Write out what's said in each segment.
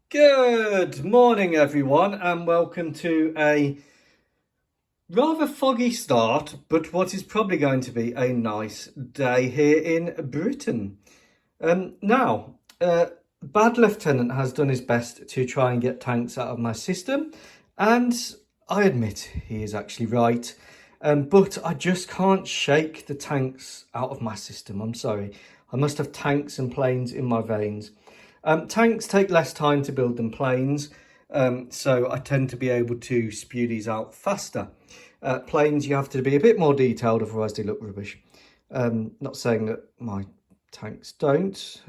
Good morning, everyone, and welcome to a rather foggy start, but what is probably going to be a nice day here in Britain. Bad Lieutenant has done his best to try and get tanks out of my system, and I admit he is actually right. But I just can't shake the tanks out of my system. I'm sorry. I must have tanks and planes in my veins. Tanks take less time to build than planes, so I tend to be able to spew these out faster. Planes, you have to be a bit more detailed, otherwise they look rubbish. Not saying that my tanks don't.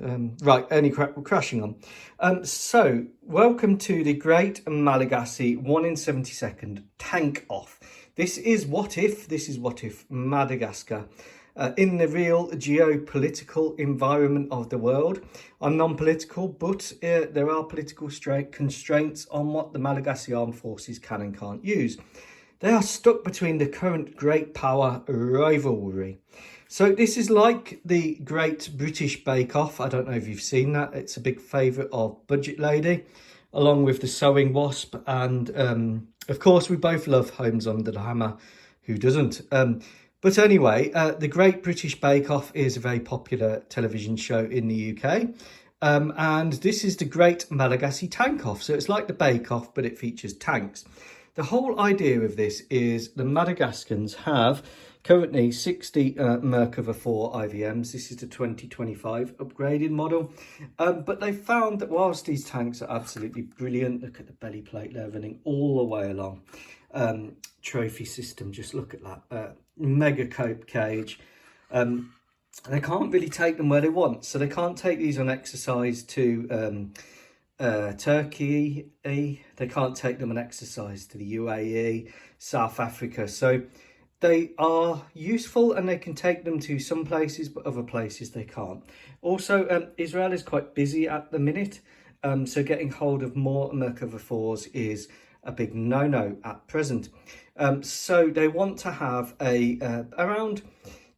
Crashing on. So, welcome to the Great Malagasy 1 in 70-second Tank Off. This is what if Madagascar. In the real geopolitical environment of the world. I'm non-political, but there are political constraints on what the Malagasy armed forces can and can't use. They are stuck between the current great power rivalry. So this is like the Great British Bake Off. I don't know if you've seen that. It's a big favourite of Budget Lady, along with the Sewing Wasp. And of course, we both love Homes Under the Hammer. Who doesn't? But anyway, the Great British Bake Off is a very popular television show in the UK. And this is the Great Malagasy Tank Off. So it's like the Bake Off, but it features tanks. The whole idea of this is the Madagascans have currently 60 Merkava 4 IVMs. This is the 2025 upgraded model. But they found that whilst these tanks are absolutely brilliant, look at the belly plate, they're running all the way along. Trophy system, just look at that. Mega cope cage. They can't really take them where they want. So they can't take these on exercise to Turkey. They can't take them on exercise to the UAE, South Africa. So they are useful and they can take them to some places, but other places they can't. Also, Israel is quite busy at the minute. So getting hold of more Merkava 4s is a big no-no at present. So they want to have around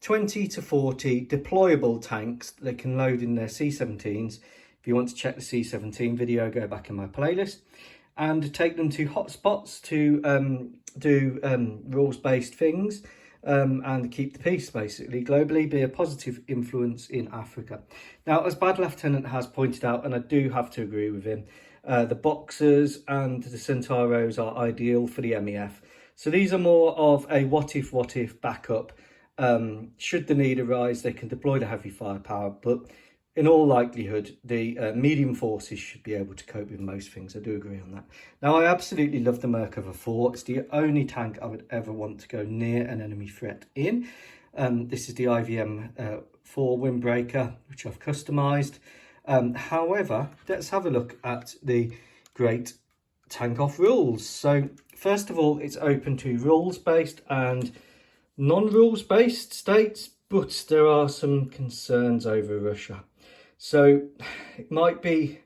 20 to 40 deployable tanks that they can load in their C-17s. If you want to check the C-17 video, go back in my playlist, and take them to hotspots to do rules-based things and keep the peace, basically, globally, be a positive influence in Africa. Now, as Bad Lieutenant has pointed out, and I do have to agree with him, the Boxers and the Centauros are ideal for the MEF. So these are more of a what if backup. Should the need arise, they can deploy the heavy firepower, but in all likelihood, the medium forces should be able to cope with most things. I do agree on that. Now, I absolutely love the Merkava 4. It's the only tank I would ever want to go near an enemy threat in. This is the IVM 4 windbreaker, which I've customised. However, let's have a look at the Great Tank Off rules. So first of all, it's open to rules-based and non-rules-based states, but there are some concerns over Russia. So it might be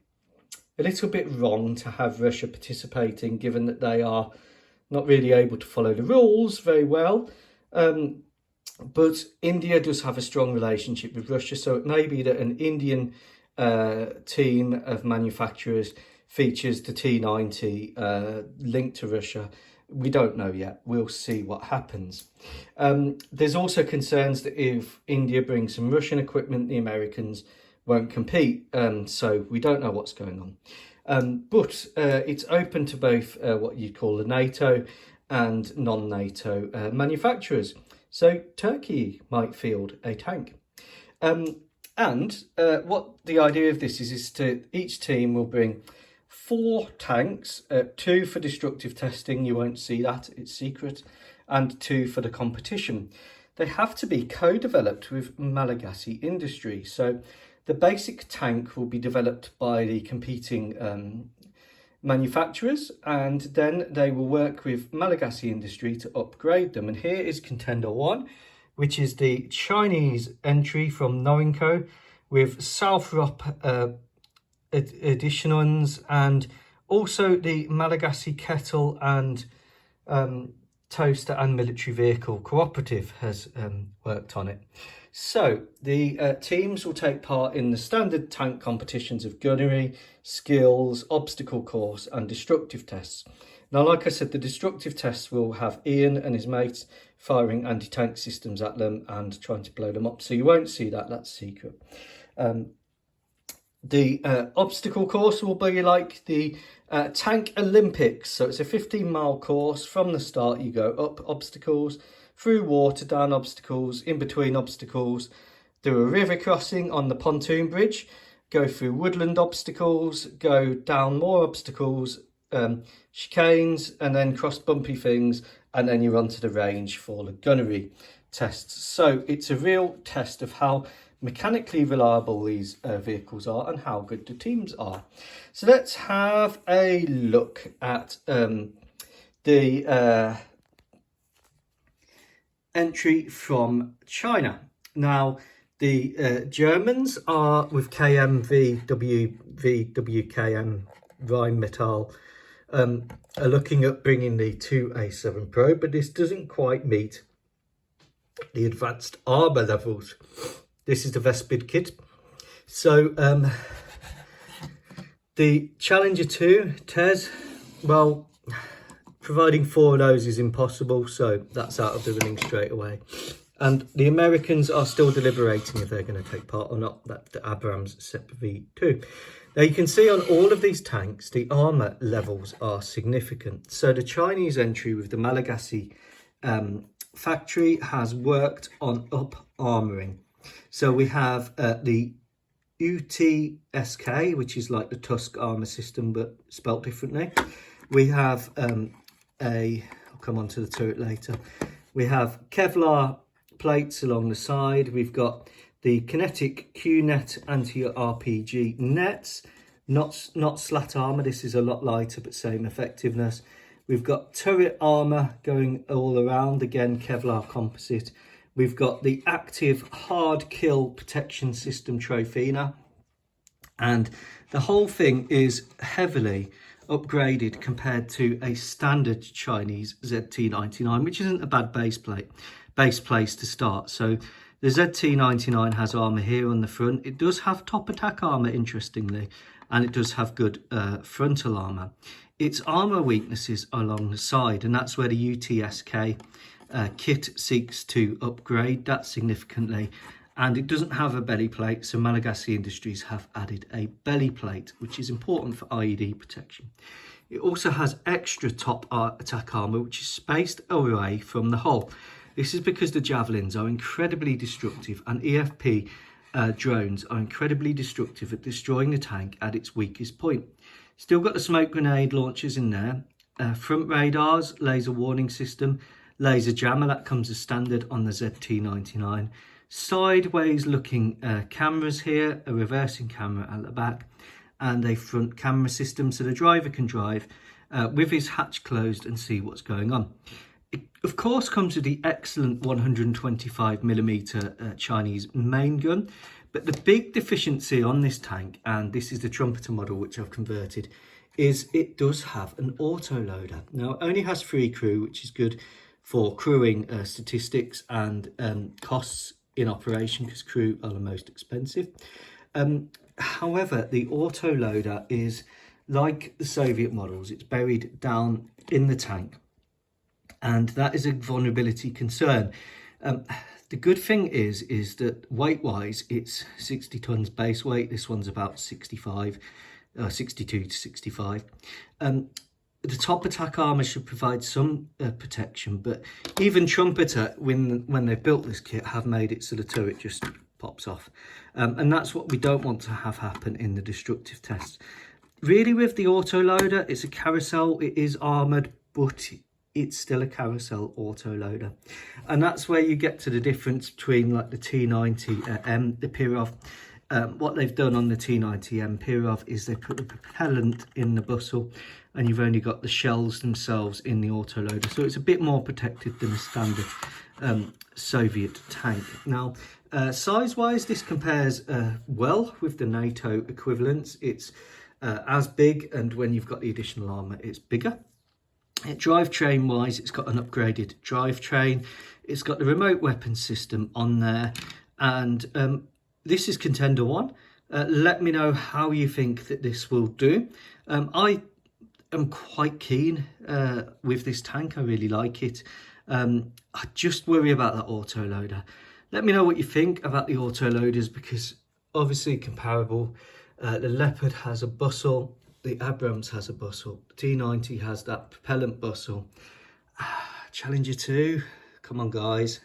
a little bit wrong to have Russia participating, given that they are not really able to follow the rules very well. But India does have a strong relationship with Russia, so it may be that an Indian team of manufacturers features the T90 linked to Russia. We don't know yet. We'll see what happens. There's also concerns that if India brings some Russian equipment, the Americans won't compete. So we don't know what's going on. But it's open to both what you'd call the NATO and non-NATO manufacturers. So Turkey might field a tank. What the idea of this is to each team will bring 4 tanks, 2 for destructive testing, you won't see that, it's secret, and 2 for the competition. They have to be co-developed with Malagasy industry. So the basic tank will be developed by the competing manufacturers, and then they will work with Malagasy industry to upgrade them. And here is Contender 1, which is the Chinese entry from Norinco with South-Rop additions, and also the Malagasy kettle and Toaster and Military Vehicle Cooperative has worked on it. So the teams will take part in the standard tank competitions of gunnery, skills, obstacle course and destructive tests. Now, like I said, the destructive tests will have Ian and his mates firing anti-tank systems at them and trying to blow them up. So you won't see that, that's secret. The obstacle course will be like the Tank Olympics. So it's a 15-mile course. From the start, you go up obstacles, through water, down obstacles, in between obstacles, do a river crossing on the pontoon bridge, go through woodland obstacles, go down more obstacles, chicanes, and then cross bumpy things, and then you're onto the range for the gunnery tests. So it's a real test of how mechanically reliable these vehicles are and how good the teams are. So let's have a look at the entry from China. Now, the Germans are with KMVWKM Rheinmetall are looking at bringing the 2A7 Pro, but this doesn't quite meet the advanced armour levels. This is the Vespid kit. So the Challenger 2 TES, well, providing 4 of those is impossible, so that's out of the running straight away. And the Americans are still deliberating if they're going to take part or not. That's the Abrams SEP V2. Now you can see on all of these tanks, the armour levels are significant. So the Chinese entry with the Malagasy factory has worked on up armouring. So we have the UTSK, which is like the Tusk armour system, but spelt differently. We have I'll come on to the turret later. We have Kevlar plates along the side. We've got the kinetic QNet anti-RPG nets, not slat armour. This is a lot lighter, but same effectiveness. We've got turret armour going all around, again, Kevlar composite. We've got the active hard kill protection system Trofina. And the whole thing is heavily upgraded compared to a standard Chinese ZT-99, which isn't a bad base place to start. So the ZT-99 has armour here on the front. It does have top attack armour, interestingly, and it does have good frontal armour. Its armour weaknesses are along the side, and that's where the UTSK kit seeks to upgrade that significantly. And it doesn't have a belly plate, so Malagasy Industries have added a belly plate, which is important for IED protection. It also has extra top attack armour, which is spaced away from the hull. This is because the Javelins are incredibly destructive, and EFP drones are incredibly destructive at destroying the tank at its weakest point. Still got the smoke grenade launchers in there, front radars, laser warning system, laser jammer, that comes as standard on the ZT-99. Sideways looking cameras here, a reversing camera at the back, and a front camera system so the driver can drive with his hatch closed and see what's going on. It of course comes with the excellent 125mm Chinese main gun, but the big deficiency on this tank, and this is the Trumpeter model which I've converted, is it does have an autoloader. Now it only has 3 crew, which is good for crewing statistics and costs in operation, because crew are the most expensive. However, the autoloader is like the Soviet models. It's buried down in the tank, and that is a vulnerability concern. The good thing is that weight-wise, it's 60 tons base weight. This one's about 62 to 65. The top attack armour should provide some protection, but even Trumpeter, when they've built this kit, have made it so the turret just pops off. And that's what we don't want to have happen in the destructive tests. Really, with the autoloader, it's a carousel. It is armoured, but it's still a carousel autoloader. And that's where you get to the difference between like the T90M, the Pirov. What they've done on the T90M Pirov is they put the propellant in the bustle, and you've only got the shells themselves in the autoloader. So it's a bit more protected than a standard Soviet tank. Now, size-wise, this compares well with the NATO equivalents. It's as big, and when you've got the additional armour, it's bigger. Drivetrain wise, it's got an upgraded drivetrain. It's got the remote weapon system on there, and this is Contender 1. Let me know how you think that this will do. I am quite keen with this tank. I really like it. I just worry about that autoloader. Let me know what you think about the autoloaders, because obviously comparable. The Leopard has a bustle, the Abrams has a bustle, the T90 has that propellant bustle. Challenger 2, come on guys.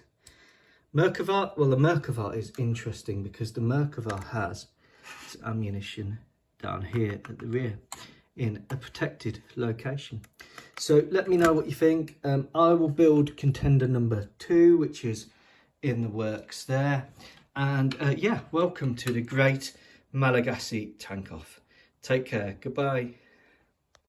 Merkava, well, the Merkava is interesting because the Merkava has its ammunition down here at the rear in a protected location. So let me know what you think. I will build Contender number 2, which is in the works there. And yeah, welcome to the great Malagasy Tank Off. Take care. Goodbye.